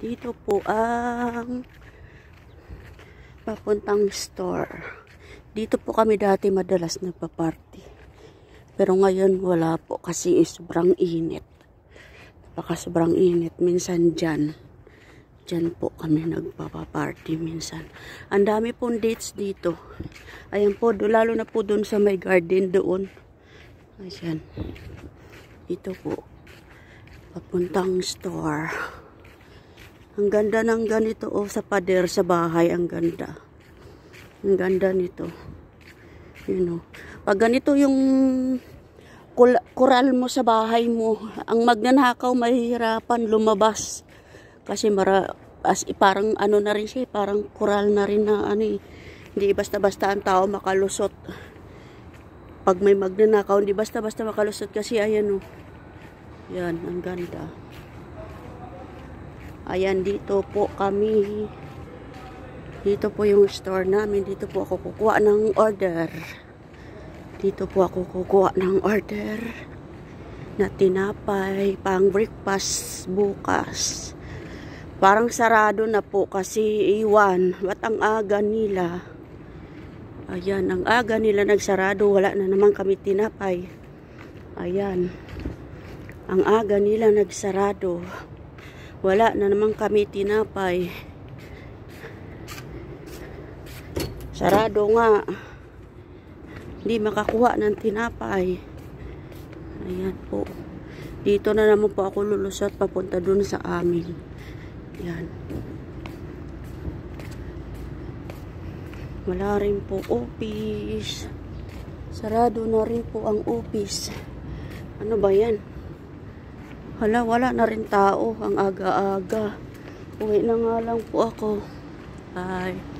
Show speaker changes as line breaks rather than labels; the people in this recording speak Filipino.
Dito po ang papuntang store. Dito po kami dati madalas nagpa-party. Pero ngayon wala po kasi sobrang init. Baka sobrang init. Minsan dyan po kami nagpa-party minsan. Ang dami pong dates dito. Ayan po, lalo na po doon sa may garden doon. Ayan. Dito po. Papuntang store. Ang ganda ng ganito sa pader sa bahay. Ang ganda. Ang ganda nito. Pag ganito yung kural mo sa bahay mo, ang magnanakaw mahihirapan lumabas. Kasi parang ano na rin siya, parang kural na rin na hindi basta-basta ang tao makalusot. Pag may magnanakaw, hindi basta-basta makalusot kasi ayan Yan, ang ganda. Ayan, dito po kami. Dito po yung store namin. Dito po ako kukuha ng order. Dito po ako kukuha ng order na tinapay pang breakfast bukas. Parang sarado na po kasi iwan. Ba't ang aga nila? Ayan, ang aga nila nagsarado. Wala na naman kami tinapay. Ayan. Ang aga nila nagsarado. Wala na naman kami tinapay. Sarado nga. Hindi makakuha ng tinapay. Ayan po. Dito na naman po ako lulusot papunta dun sa amin. Ayan. Wala rin po office. Sarado na rin po ang office. Ano ba yan? Wala na rin tao. Ang aga-aga. Uwi na nga lang po ako. Bye.